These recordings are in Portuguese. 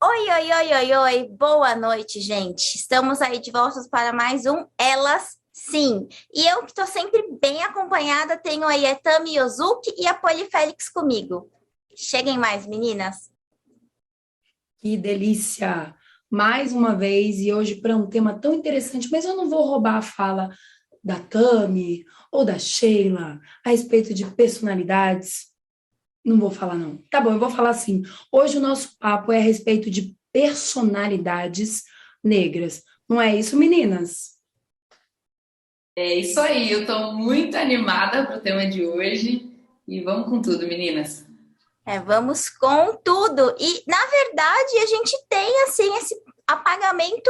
Oi, oi, oi, oi, oi, boa noite, gente. Estamos aí de volta para mais um Elas Sim. E eu que estou sempre bem acompanhada, tenho aí a Tami Yozuki e a Poli Félix comigo. Cheguem mais, meninas. Que delícia! Mais uma vez, e hoje para um tema tão interessante, mas eu não vou roubar a fala da Tami ou da Sheila a respeito de personalidades. Não vou falar, não. Tá bom, eu vou falar assim. Hoje o nosso papo é a respeito de personalidades negras. Não é isso, meninas? É isso aí, eu estou muito animada para o tema de hoje e vamos com tudo, meninas. Vamos com tudo. E, na verdade, a gente tem, assim, esse apagamento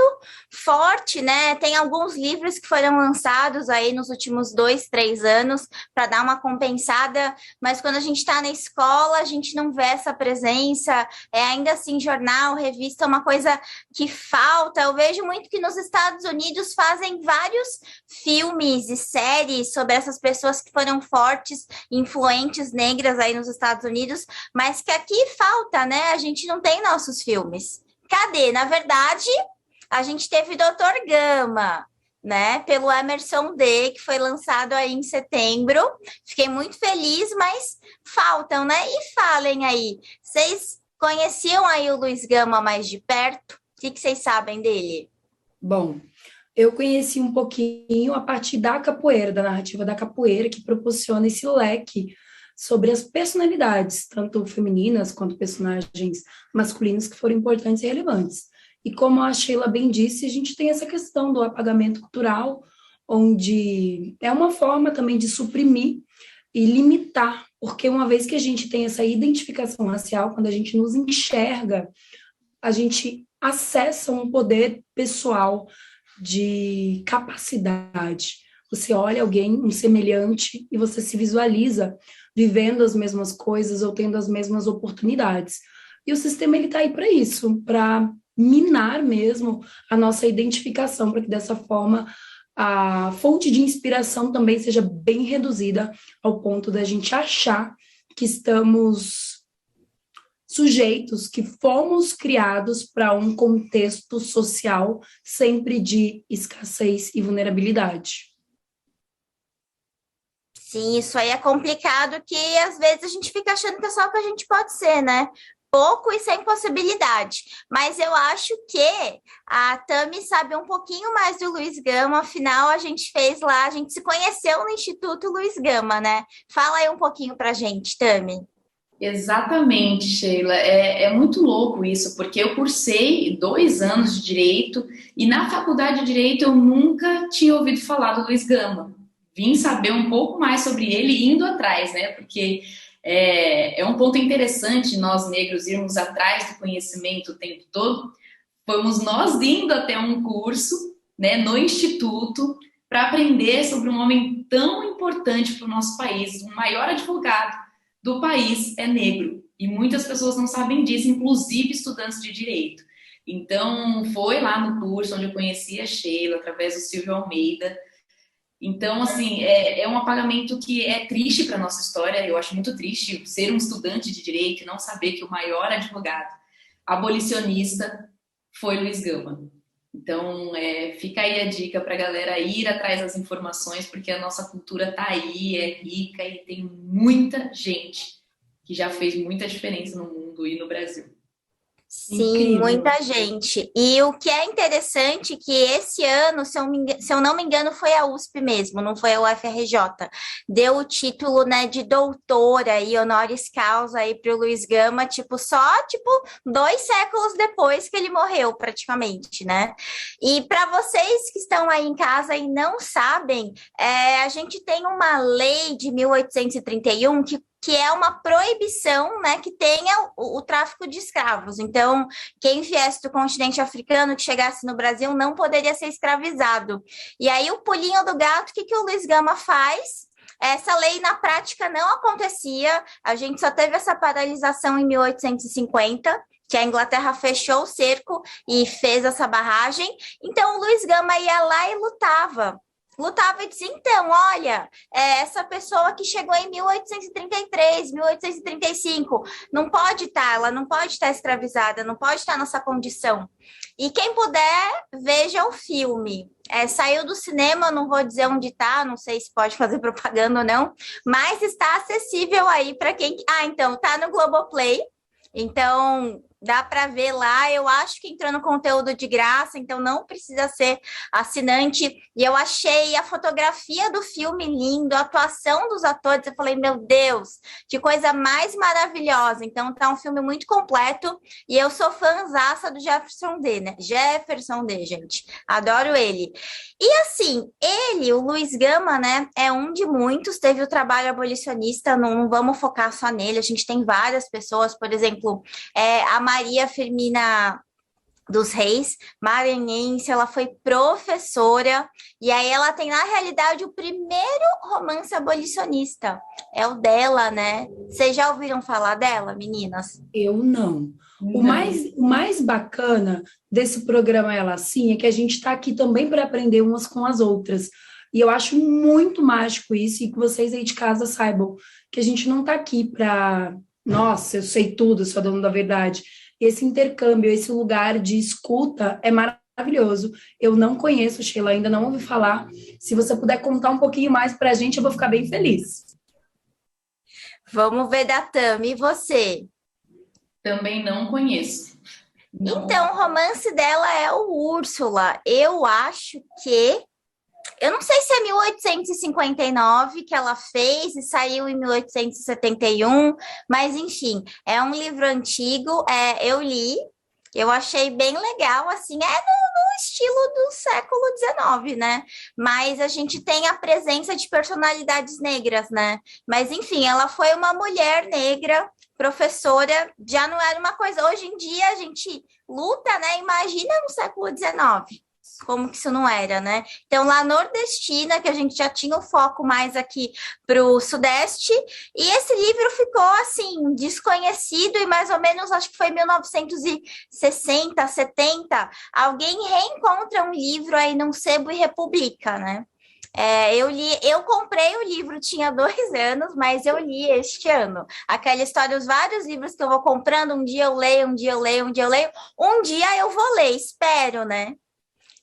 forte, né? Tem alguns livros que foram lançados aí nos últimos 2, 3 anos para dar uma compensada, mas quando a gente está na escola, a gente não vê essa presença. É ainda assim, jornal, revista, é uma coisa que falta. Eu vejo muito que nos Estados Unidos fazem vários filmes e séries sobre essas pessoas que foram fortes, influentes negras aí nos Estados Unidos, mas que aqui falta, né? A gente não tem nossos filmes. Cadê? Na verdade, a gente teve Doutor Gama, né? Pelo Emerson D, que foi lançado aí em setembro. Fiquei muito feliz, mas faltam, né? E falem aí, vocês conheciam aí o Luiz Gama mais de perto? O que vocês sabem dele? Bom, eu conheci um pouquinho a partir da capoeira, da narrativa da capoeira, que proporciona esse leque sobre as personalidades, tanto femininas quanto personagens masculinos que foram importantes e relevantes. E como a Sheila bem disse, a gente tem essa questão do apagamento cultural, onde é uma forma também de suprimir e limitar, porque uma vez que a gente tem essa identificação racial, quando a gente nos enxerga, a gente acessa um poder pessoal de capacidade. Você olha alguém, um semelhante, e você se visualiza vivendo as mesmas coisas ou tendo as mesmas oportunidades. E o sistema ele está aí para isso, para minar mesmo a nossa identificação, para que dessa forma a fonte de inspiração também seja bem reduzida ao ponto da gente achar que estamos sujeitos, que fomos criados para um contexto social sempre de escassez e vulnerabilidade. Sim, isso aí é complicado, que às vezes a gente fica achando que é só o que a gente pode ser, né? Pouco e sem possibilidade. Mas eu acho que a Tami sabe um pouquinho mais do Luiz Gama, afinal a gente fez lá, a gente se conheceu no Instituto Luiz Gama, né? Fala aí um pouquinho pra gente, Tami. Exatamente, Sheila. É muito louco isso, porque eu cursei 2 anos de Direito e na faculdade de Direito eu nunca tinha ouvido falar do Luiz Gama. Vim saber um pouco mais sobre ele indo atrás, né? Porque é um ponto interessante nós negros irmos atrás do conhecimento o tempo todo. Fomos nós indo até um curso, né, no Instituto, para aprender sobre um homem tão importante para o nosso país, o maior advogado do país é negro. E muitas pessoas não sabem disso, inclusive estudantes de direito. Então, foi lá no curso onde eu conheci a Sheila, através do Silvio Almeida. Então, assim, é um apagamento que é triste para a nossa história. Eu acho muito triste ser um estudante de direito e não saber que o maior advogado abolicionista foi Luiz Gama. Então, fica aí a dica para a galera ir atrás das informações, porque a nossa cultura está aí, é rica e tem muita gente que já fez muita diferença no mundo e no Brasil. Sim, Incrível. muita gente. E o que é interessante é que esse ano, se eu não me engano, foi a USP mesmo, não foi a UFRJ. Deu o título, né, de doutora e honoris causa aí para o Luiz Gama, só 2 séculos depois que ele morreu, praticamente, né? E para vocês que estão aí em casa e não sabem, a gente tem uma lei de 1831 que é uma proibição, né, que tenha o tráfico de escravos. Então, quem viesse do continente africano, que chegasse no Brasil, não poderia ser escravizado. E aí, o pulinho do gato, o que o Luiz Gama faz? Essa lei, na prática, não acontecia. A gente só teve essa paralisação em 1850, que a Inglaterra fechou o cerco e fez essa barragem. Então, o Luiz Gama ia lá e lutava lutava e dizia, então, olha, essa pessoa que chegou em 1833, 1835, não pode estar, ela não pode estar escravizada, não pode estar nessa condição. E quem puder, veja o filme. Saiu do cinema, não vou dizer onde está, não sei se pode fazer propaganda ou não, mas está acessível aí para quem... então, tá no Globoplay, então... Dá para ver lá, eu acho que entrou no conteúdo de graça, então não precisa ser assinante. E eu achei a fotografia do filme lindo, a atuação dos atores, eu falei, meu Deus, que coisa mais maravilhosa. Então tá um filme muito completo e eu sou fãzaça do Jefferson D, né? Jefferson D, gente, adoro ele. E assim, ele, o Luiz Gama, né, é um de muitos, teve o trabalho abolicionista, não vamos focar só nele, a gente tem várias pessoas, por exemplo, a Maria Firmina dos Reis, maranhense, ela foi professora, e aí ela tem, na realidade, o primeiro romance abolicionista, é o dela, né? Vocês já ouviram falar dela, meninas? Eu não. O mais bacana desse programa Ela Assim é que a gente está aqui também para aprender umas com as outras. E eu acho muito mágico isso, e que vocês aí de casa saibam que a gente não está aqui para, nossa, eu sei tudo, sou dona da verdade. Esse intercâmbio, esse lugar de escuta é maravilhoso. Eu não conheço, Sheila, ainda não ouvi falar. Se você puder contar um pouquinho mais para a gente, eu vou ficar bem feliz. Vamos ver da Tami, e você? Também não conheço. Não. Então, o romance dela é o Úrsula. Eu acho que... Eu não sei se é 1859 que ela fez e saiu em 1871, mas enfim, é um livro antigo, eu li, eu achei bem legal, assim, no estilo do século XIX, né? Mas a gente tem a presença de personalidades negras, né? Mas enfim, ela foi uma mulher negra, professora, já não era uma coisa... Hoje em dia a gente luta, né? Imagina no século XIX. Como que isso não era, né? Então, lá nordestina, que a gente já tinha o foco mais aqui para o Sudeste, e esse livro ficou, assim, desconhecido, e mais ou menos, acho que foi 1960, 70, alguém reencontra um livro aí num sebo e republica, né? Eu comprei o livro, tinha 2 anos, mas eu li este ano. Aquela história, os vários livros que eu vou comprando, um dia eu leio, um dia eu leio, um dia eu leio, um dia eu vou ler, espero, né?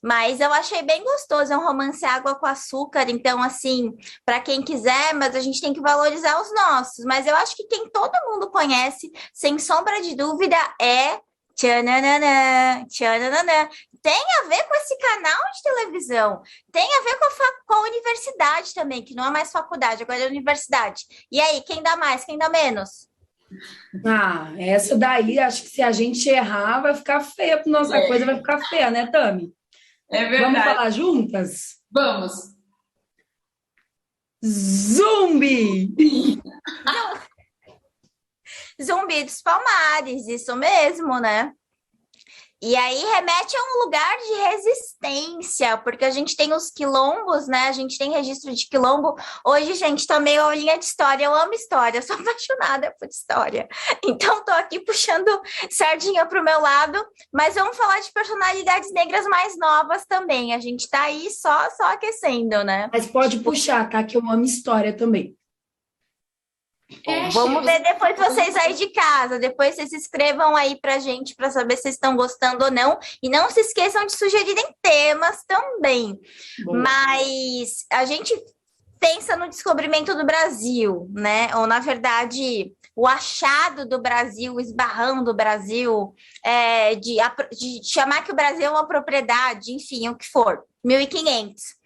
Mas eu achei bem gostoso, é um romance água com açúcar, então, assim, para quem quiser, mas a gente tem que valorizar os nossos. Mas eu acho que quem todo mundo conhece, sem sombra de dúvida, é Tchananã, Tchananã. Tem a ver com esse canal de televisão, tem a ver com a universidade também, que não é mais faculdade, agora é universidade. E aí, quem dá mais, quem dá menos? Essa daí, acho que se a gente errar, vai ficar feia, nossa coisa vai ficar feia, né, Tami? É verdade. Vamos falar juntas? Vamos. Zumbi! Zumbi dos Palmares, isso mesmo, né? E aí remete a um lugar de resistência, porque a gente tem os quilombos, né? A gente tem registro de quilombo. Hoje, gente, tô meio aulinha de história, eu amo história, sou apaixonada por história. Então, tô aqui puxando sardinha pro meu lado, mas vamos falar de personalidades negras mais novas também. A gente tá aí só aquecendo, né? Mas pode puxar, tá? Que eu amo história também. Vamos ver depois vocês aí de casa. Depois vocês escrevam aí pra gente para saber se estão gostando ou não. E não se esqueçam de sugerirem temas também. Bom. Mas a gente pensa no descobrimento do Brasil, né? Ou, na verdade, o achado do Brasil, o esbarrão do Brasil, de chamar que o Brasil é uma propriedade, enfim, o que for, 1500.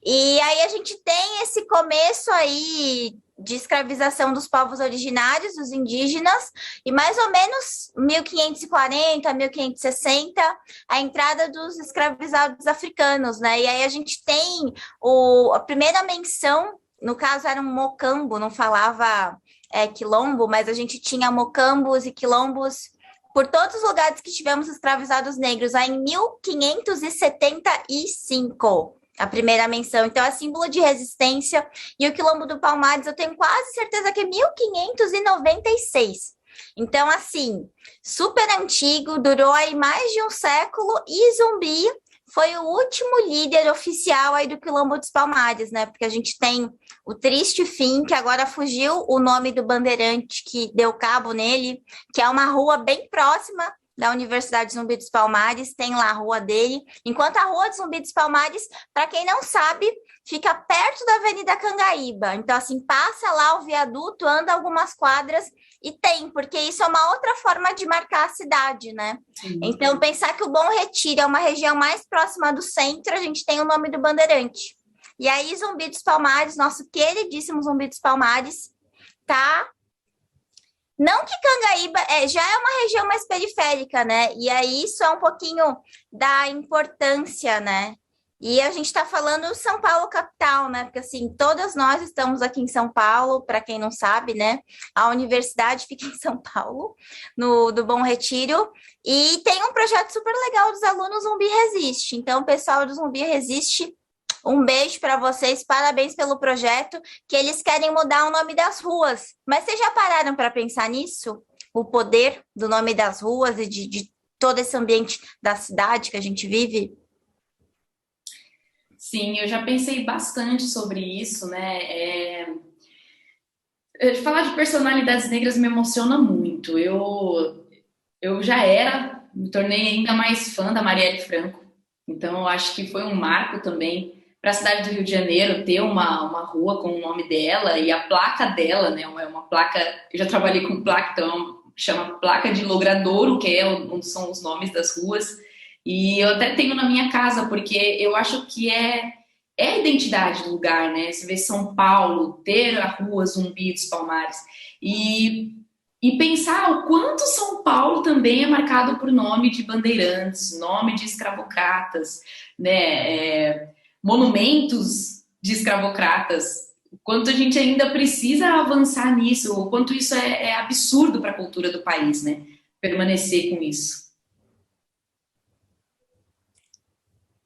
E aí a gente tem esse começo aí de escravização dos povos originários, dos indígenas, e mais ou menos 1540, 1560, a entrada dos escravizados africanos, né? E aí a gente tem a primeira menção, no caso era um mocambo, não falava quilombo, mas a gente tinha mocambos e quilombos por todos os lugares que tivemos escravizados negros, aí em 1575. A primeira menção. Então, é símbolo de resistência. E o Quilombo do Palmares, eu tenho quase certeza que é 1596. Então, assim, super antigo, durou aí mais de um século. E Zumbi foi o último líder oficial aí do Quilombo dos Palmares, né? Porque a gente tem o triste fim, que agora fugiu o nome do bandeirante que deu cabo nele, que é uma rua bem próxima da Universidade Zumbi dos Palmares, tem lá a rua dele. Enquanto a Rua de Zumbi dos Palmares, para quem não sabe, fica perto da Avenida Cangaíba. Então, assim, passa lá o viaduto, anda algumas quadras e tem, porque isso é uma outra forma de marcar a cidade, né? Sim. Então, pensar que o Bom Retiro é uma região mais próxima do centro, a gente tem o nome do bandeirante. E aí, Zumbi dos Palmares, nosso queridíssimo Zumbi dos Palmares, tá... Não que Cangaíba já é uma região mais periférica, né? E aí isso é um pouquinho da importância, né? E a gente está falando São Paulo capital, né? Porque assim, todas nós estamos aqui em São Paulo, para quem não sabe, né? A universidade fica em São Paulo, do Bom Retiro, e tem um projeto super legal dos alunos Zumbi Resiste. Então, o pessoal do Zumbi Resiste, um beijo para vocês, parabéns pelo projeto, que eles querem mudar o nome das ruas. Mas vocês já pararam para pensar nisso? O poder do nome das ruas e de todo esse ambiente da cidade que a gente vive? Sim, eu já pensei bastante sobre isso, né? Falar de personalidades negras me emociona muito. Eu já me tornei ainda mais fã da Marielle Franco. Então, eu acho que foi um marco também para a cidade do Rio de Janeiro ter uma rua com o nome dela e a placa dela, né? É uma placa, eu já trabalhei com placa, então chama placa de logradouro, que é onde são os nomes das ruas. E eu até tenho na minha casa, porque eu acho que é a identidade do lugar, né? Você vê São Paulo, ter a rua Zumbi dos Palmares. E pensar o quanto São Paulo também é marcado por nome de bandeirantes, nome de escravocratas, né? Monumentos de escravocratas, o quanto a gente ainda precisa avançar nisso, o quanto isso é absurdo para a cultura do país, né? Permanecer com isso.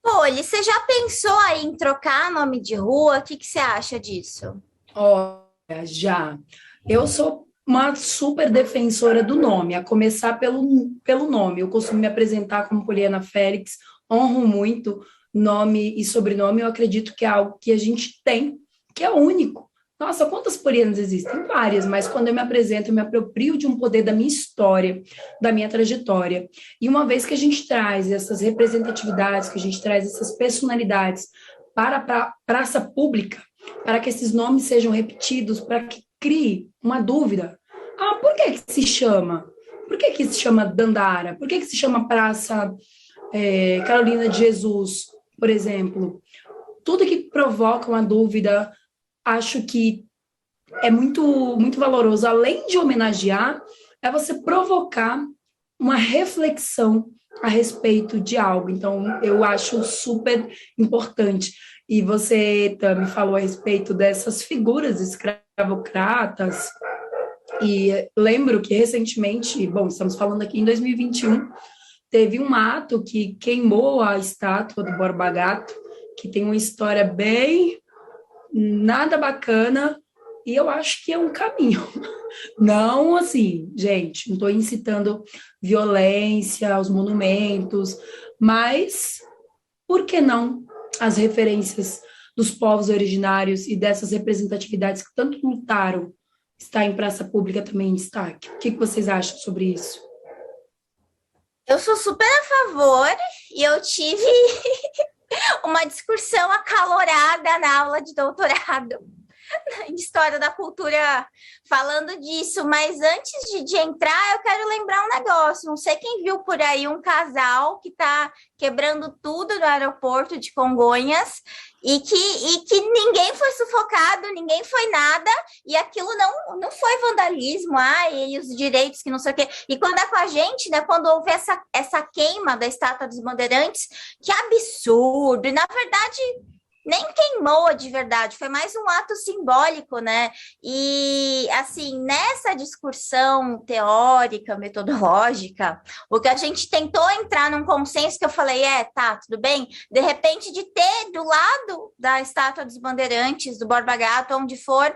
Olha, você já pensou aí em trocar nome de rua? O que você acha disso? Olha, já. Eu sou uma super defensora do nome, a começar pelo nome. Eu costumo me apresentar como Poliana Félix, honro muito nome e sobrenome, eu acredito que é algo que a gente tem, que é único. Nossa, quantas Polianas existem? Várias, mas quando eu me apresento, eu me aproprio de um poder da minha história, da minha trajetória. E uma vez que a gente traz essas representatividades, que a gente traz essas personalidades para a praça pública, para que esses nomes sejam repetidos, para que crie uma dúvida. Ah, por que se chama? Por que se chama Dandara? Por que se chama Praça Carolina de Jesus, por exemplo? Tudo que provoca uma dúvida, acho que é muito, muito valoroso. Além de homenagear, é você provocar uma reflexão a respeito de algo. Então, eu acho super importante. E você também falou a respeito dessas figuras escravocratas. E lembro que recentemente, bom, estamos falando aqui em 2021, teve um ato que queimou a estátua do Borba Gato, que tem uma história bem nada bacana, e eu acho que é um caminho. Não assim, gente, não estou incitando violência aos monumentos, mas por que não as referências dos povos originários e dessas representatividades que tanto lutaram estar em praça pública também em destaque? O que vocês acham sobre isso? Eu sou super a favor e eu tive uma discussão acalorada na aula de doutorado em História da Cultura falando disso, mas antes de entrar, eu quero lembrar um negócio. Não sei quem viu por aí um casal que está quebrando tudo no aeroporto de Congonhas e que ninguém foi sufocado, ninguém foi nada, e aquilo não foi vandalismo, e os direitos que não sei o quê. E quando é com a gente, né, quando houve essa queima da Estátua dos Bandeirantes, que absurdo, e na verdade nem queimou de verdade, foi mais um ato simbólico, né? E, assim, nessa discussão teórica, metodológica, o que a gente tentou entrar num consenso que eu falei, tá, tudo bem, de repente de ter do lado da Estátua dos Bandeirantes, do Borba Gato, onde for,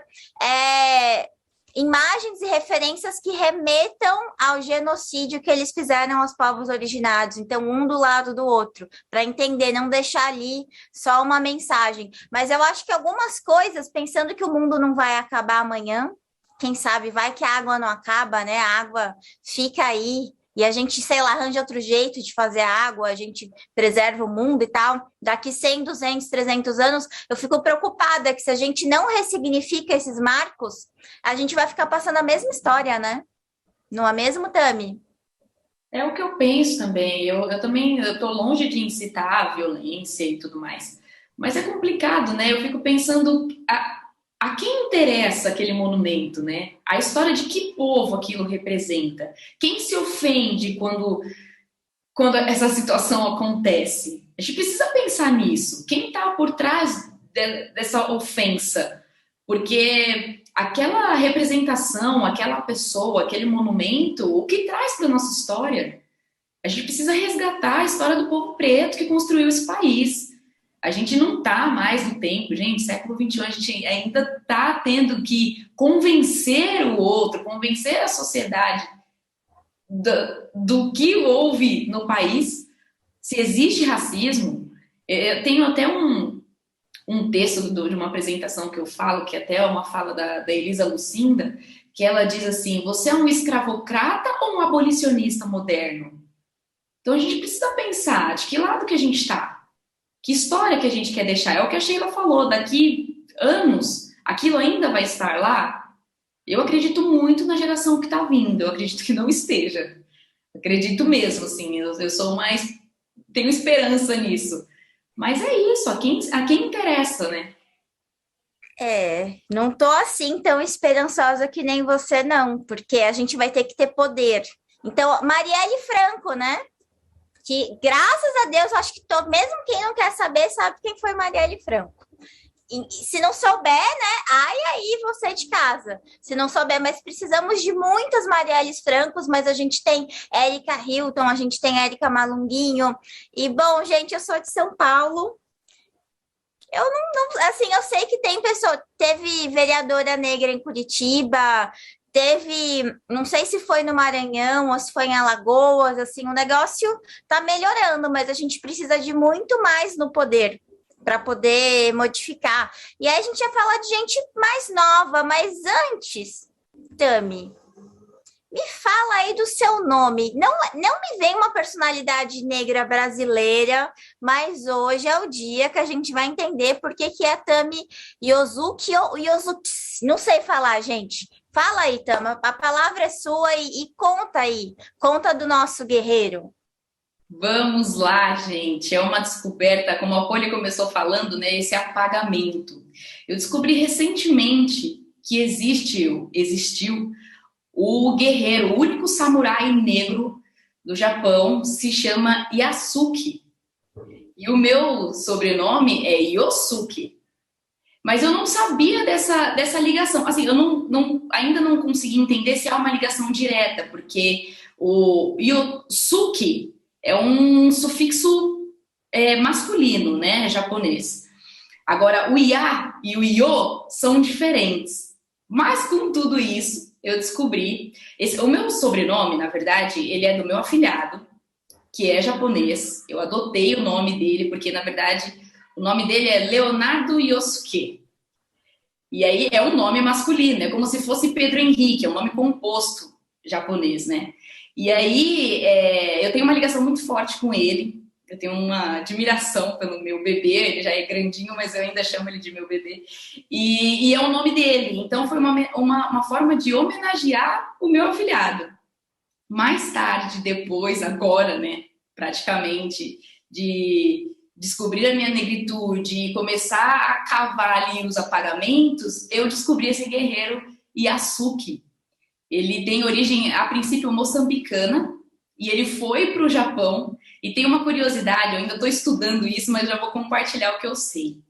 imagens e referências que remetam ao genocídio que eles fizeram aos povos originários. Então, um do lado do outro, para entender, não deixar ali só uma mensagem. Mas eu acho que algumas coisas, pensando que o mundo não vai acabar amanhã, quem sabe, vai que a água não acaba, né? A água fica aí e a gente, sei lá, arranja outro jeito de fazer a água, a gente preserva o mundo e tal. Daqui 100, 200, 300 anos, eu fico preocupada que se a gente não ressignifica esses marcos, a gente vai ficar passando a mesma história, né? No mesmo Tami. É o que eu penso também. Eu também estou longe de incitar a violência e tudo mais. Mas é complicado, né? Eu fico pensando a quem interessa aquele monumento, né? A história de que povo aquilo representa. Quem se ofende quando essa situação acontece? A gente precisa pensar nisso. Quem está por trás dessa ofensa? Porque aquela representação, aquela pessoa, aquele monumento, o que traz para a nossa história? A gente precisa resgatar a história do povo preto que construiu esse país. A gente não está mais no tempo, gente, século XXI, a gente ainda está tendo que convencer o outro, convencer a sociedade do que houve no país, se existe racismo. Eu tenho até um texto de uma apresentação que eu falo, que até é uma fala da Elisa Lucinda, que ela diz assim: você é um escravocrata ou um abolicionista moderno? Então a gente precisa pensar de que lado que a gente está. Que história que a gente quer deixar? É o que a Sheila falou, daqui anos, aquilo ainda vai estar lá? Eu acredito muito na geração que está vindo, eu acredito que não esteja. Acredito mesmo, assim, eu sou mais... tenho esperança nisso. Mas é isso, a quem interessa, né? Não tô assim tão esperançosa que nem você, não, porque a gente vai ter que ter poder. Então, Marielle Franco, né? Que, graças a Deus, acho que mesmo quem não quer saber, sabe quem foi Marielle Franco. E se não souber, né, ai aí você de casa. Se não souber, mas precisamos de muitas Marielles Francos, mas a gente tem Érica Hilton, a gente tem Érica Malunguinho. E, bom, gente, eu sou de São Paulo. Eu assim, eu sei que tem pessoa, teve vereadora negra em Curitiba, teve, não sei se foi no Maranhão ou se foi em Alagoas, assim, o negócio tá melhorando, mas a gente precisa de muito mais no poder para poder modificar. E aí a gente ia falar de gente mais nova, mas antes, Tami, me fala aí do seu nome. Não me vem uma personalidade negra brasileira, mas hoje é o dia que a gente vai entender por que é Tami Yosuki ou Yosuki. Não sei falar, gente. Fala aí, Tama, a palavra é sua e conta aí. Conta do nosso guerreiro. Vamos lá, gente. É uma descoberta, como a Poli começou falando, né? Esse apagamento. Eu descobri recentemente que existiu o guerreiro, o único samurai negro do Japão, se chama Yasuke. E o meu sobrenome é Yosuke. Mas eu não sabia dessa ligação. Assim, eu ainda não consegui entender se há uma ligação direta, porque o Yosuke é um sufixo masculino, né, japonês. Agora, o Ya e o Yo são diferentes. Mas com tudo isso, eu descobri... o meu sobrenome, na verdade, ele é do meu afilhado, que é japonês. Eu adotei o nome dele, porque, na verdade... O nome dele é Leonardo Yosuke. E aí é um nome masculino, é como se fosse Pedro Henrique, é um nome composto japonês, né? E aí eu tenho uma ligação muito forte com ele, eu tenho uma admiração pelo meu bebê, ele já é grandinho, mas eu ainda chamo ele de meu bebê. E é o nome dele, então foi uma forma de homenagear o meu afilhado. Mais tarde, depois, agora, né, praticamente, de descobrir a minha negritude e começar a cavar ali os apagamentos, eu descobri esse guerreiro Yasuke. Ele tem origem, a princípio, moçambicana, e ele foi para o Japão. E tem uma curiosidade, eu ainda estou estudando isso, mas já vou compartilhar o que eu sei.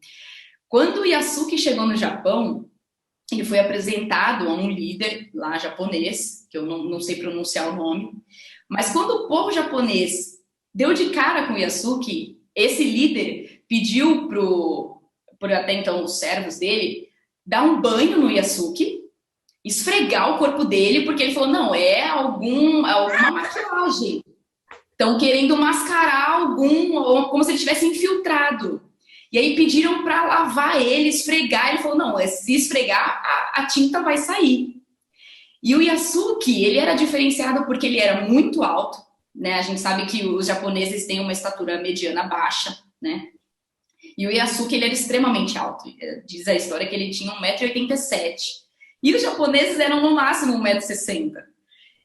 Quando o Yasuke chegou no Japão, ele foi apresentado a um líder lá japonês, que eu não sei pronunciar o nome, mas quando o povo japonês deu de cara com o Yasuke, esse líder pediu por até então os servos dele dar um banho no Yasuke esfregar o corpo dele, porque ele falou, não, é alguma maquiagem. Estão querendo mascarar como se ele tivesse infiltrado. E aí pediram para lavar ele, esfregar. Ele falou, não, se esfregar, a tinta vai sair. E o Yasuki, ele era diferenciado porque ele era muito alto, né? A gente sabe que os japoneses têm uma estatura mediana baixa, né? E o Yasuki, ele era extremamente alto. Diz a história que ele tinha 1,87 m. E os japoneses eram no máximo 1,60 m.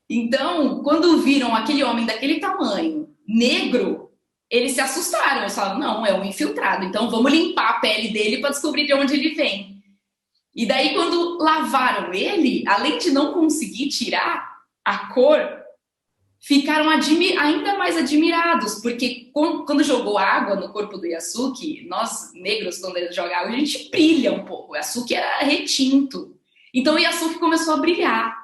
Então, quando viram aquele homem daquele tamanho, negro, eles se assustaram. Eles falaram, não, é um infiltrado. Então, vamos limpar a pele dele para descobrir de onde ele vem. E daí, quando lavaram ele, além de não conseguir tirar a cor, ficaram ainda mais admirados, porque quando jogou água no corpo do Yasuki, nós negros, quando ele joga água, a gente brilha um pouco. O Yasuki era retinto. Então o Yasuki começou a brilhar.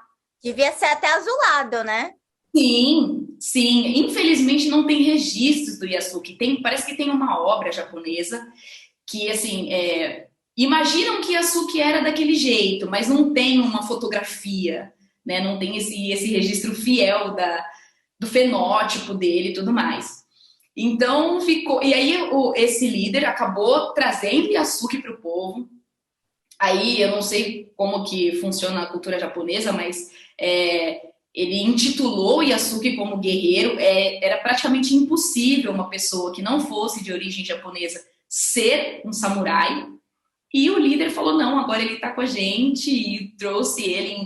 Devia ser até azulado, né? Sim, sim. Infelizmente não tem registros do Yasuki. Parece que tem uma obra japonesa que, assim, imaginam que Yasuki era daquele jeito, mas não tem uma fotografia, né? Não tem esse registro fiel do fenótipo dele e tudo mais. Então ficou. E aí esse líder acabou trazendo Yasuki para o povo. Aí eu não sei como que funciona a cultura japonesa, mas ele intitulou Yasuki como guerreiro. Era praticamente impossível uma pessoa que não fosse de origem japonesa ser um samurai. E o líder falou, não, agora ele está com a gente, e trouxe ele,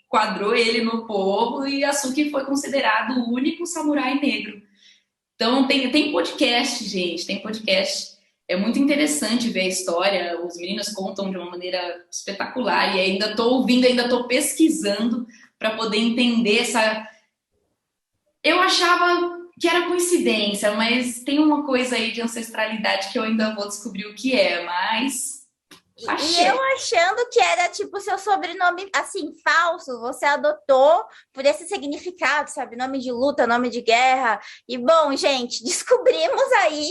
enquadrou ele no povo, e Yasuki foi considerado o único samurai negro. Então tem podcast, gente, tem podcast. É muito interessante ver a história, os meninos contam de uma maneira espetacular, e ainda estou ouvindo, ainda estou pesquisando para poder entender essa... Eu achava que era coincidência, mas tem uma coisa aí de ancestralidade que eu ainda vou descobrir o que é, mas... Achei. E eu achando que era tipo seu sobrenome, assim, falso, você adotou por esse significado, sabe? Nome de luta, nome de guerra. E bom, gente, descobrimos aí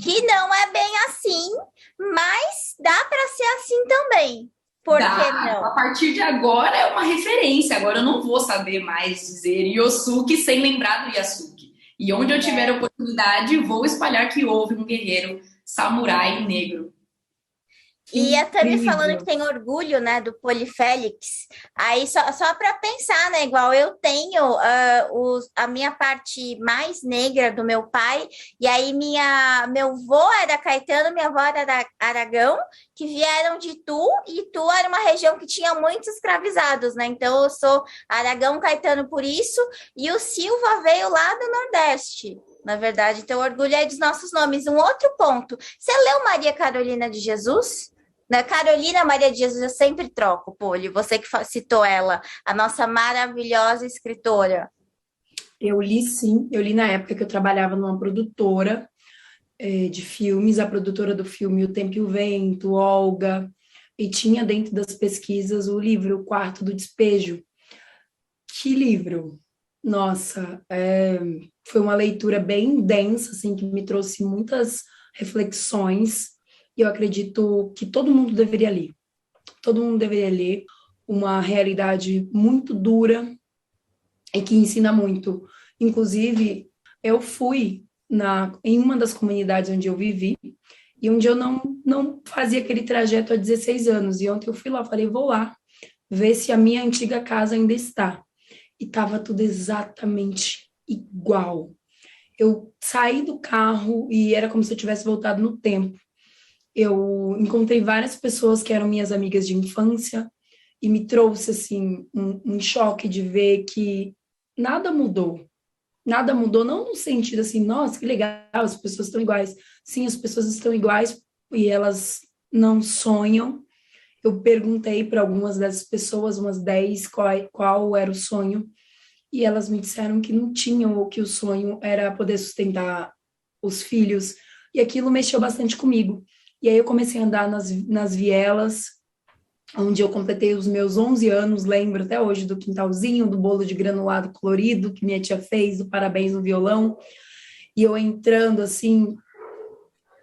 que não é bem assim, mas dá para ser assim também. Por que não? A partir de agora é uma referência. Agora eu não vou saber mais dizer Yosuke sem lembrar do Yasuki. E onde eu tiver oportunidade, vou espalhar que houve um guerreiro samurai negro. E a Tami falando que tem orgulho, né, do Polifélix. Aí, só para pensar, né, igual eu tenho a minha parte mais negra do meu pai, e aí meu avô era Caetano, minha avó era Aragão, que vieram de Tu, e Tu era uma região que tinha muitos escravizados, né, então eu sou Aragão Caetano por isso, e o Silva veio lá do Nordeste, na verdade, então orgulho é dos nossos nomes. Um outro ponto, você leu Maria Carolina de Jesus? Na Carolina Maria de Jesus, eu sempre troco, Poli, você que citou ela, a nossa maravilhosa escritora. Eu li, sim. Eu li na época que eu trabalhava numa produtora de filmes, a produtora do filme O Tempo e o Vento, Olga, e tinha dentro das pesquisas o livro O Quarto do Despejo. Que livro! Nossa, foi uma leitura bem densa, assim, que me trouxe muitas reflexões. E eu acredito que todo mundo deveria ler. Todo mundo deveria ler uma realidade muito dura e que ensina muito. Inclusive, eu fui em uma das comunidades onde eu vivi e onde eu não fazia aquele trajeto há 16 anos. E ontem eu fui lá, falei, vou lá ver se a minha antiga casa ainda está. E estava tudo exatamente igual. Eu saí do carro e era como se eu tivesse voltado no tempo. Eu encontrei várias pessoas que eram minhas amigas de infância e me trouxe, assim, um choque de ver que nada mudou. Nada mudou, não no sentido assim, nossa, que legal, as pessoas estão iguais. Sim, as pessoas estão iguais e elas não sonham. Eu perguntei para algumas dessas pessoas, umas 10, qual era o sonho, e elas me disseram que não tinham, ou que o sonho era poder sustentar os filhos, e aquilo mexeu bastante comigo. E aí eu comecei a andar nas vielas, onde eu completei os meus 11 anos, lembro até hoje do quintalzinho, do bolo de granulado colorido que minha tia fez, do parabéns no violão, e eu entrando assim,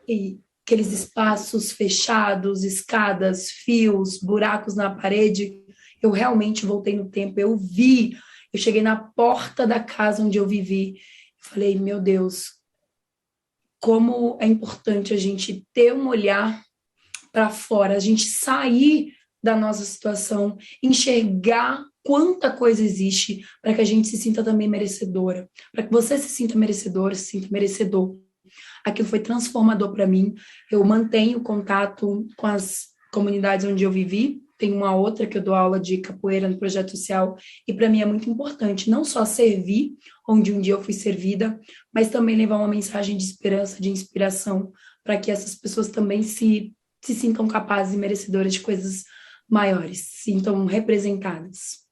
e aqueles espaços fechados, escadas, fios, buracos na parede, eu realmente voltei no tempo, eu cheguei na porta da casa onde eu vivi, falei, meu Deus, como é importante a gente ter um olhar para fora, a gente sair da nossa situação, enxergar quanta coisa existe para que a gente se sinta também merecedora, para que você se sinta merecedora, se sinta merecedor. Aquilo foi transformador para mim. Eu mantenho contato com as comunidades onde eu vivi. Tem uma outra que eu dou aula de capoeira no projeto social, e para mim é muito importante não só servir, onde um dia eu fui servida, mas também levar uma mensagem de esperança, de inspiração, para que essas pessoas também se sintam capazes e merecedoras de coisas maiores, se sintam representadas.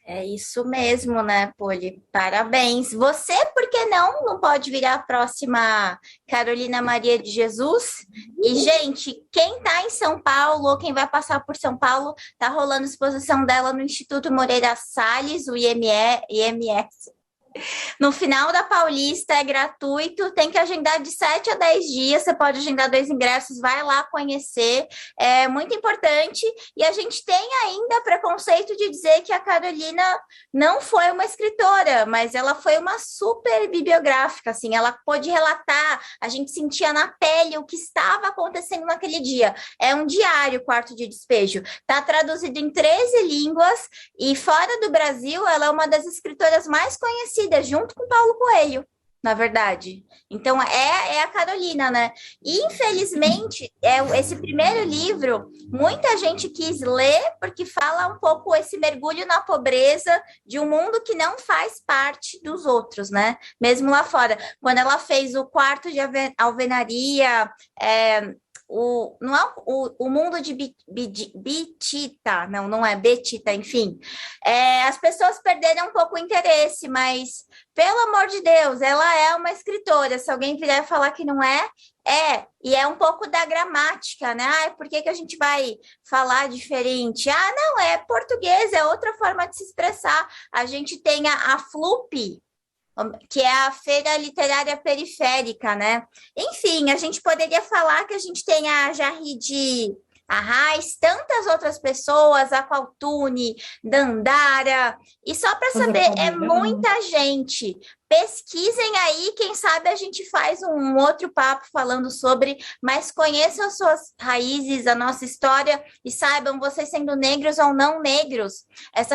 É isso mesmo, né, Poli? Parabéns. Você, por que não pode virar a próxima Carolina Maria de Jesus? E, gente, quem tá em São Paulo, ou quem vai passar por São Paulo, tá rolando exposição dela no Instituto Moreira Salles, o IMS. No final da Paulista, é gratuito, tem que agendar de 7 a 10 dias, você pode agendar 2 ingressos, vai lá conhecer, é muito importante. E a gente tem ainda preconceito de dizer que a Carolina não foi uma escritora, mas ela foi uma super bibliográfica, assim, ela pôde relatar, a gente sentia na pele o que estava acontecendo naquele dia. É um diário, Quarto de Despejo, está traduzido em 13 línguas, e fora do Brasil, ela é uma das escritoras mais conhecidas, junto com Paulo Coelho, na verdade. Então, é a Carolina, né? E, infelizmente, esse primeiro livro, muita gente quis ler, porque fala um pouco esse mergulho na pobreza de um mundo que não faz parte dos outros, né? Mesmo lá fora. Quando ela fez o Quarto de Alvenaria, não é o mundo de Betita, não é Betita, enfim. As pessoas perderam um pouco o interesse, mas, pelo amor de Deus, ela é uma escritora. Se alguém vier falar que não é, e é um pouco da gramática, né? Por que a gente vai falar diferente? Não, é português, é outra forma de se expressar. A gente tem a FLUP, que é a Feira Literária Periférica, né? Enfim, a gente poderia falar que a gente tem a Jarrid Arraes, tantas outras pessoas, a Qualtune, Dandara, e só para saber, é muita gente. Pesquisem aí, quem sabe a gente faz um outro papo falando sobre, mas conheçam as suas raízes, a nossa história, e saibam, vocês sendo negros ou não negros, essa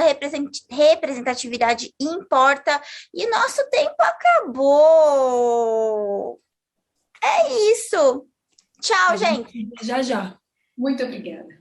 representatividade importa, e nosso tempo acabou. É isso. Tchau, gente. Já. Muito obrigada.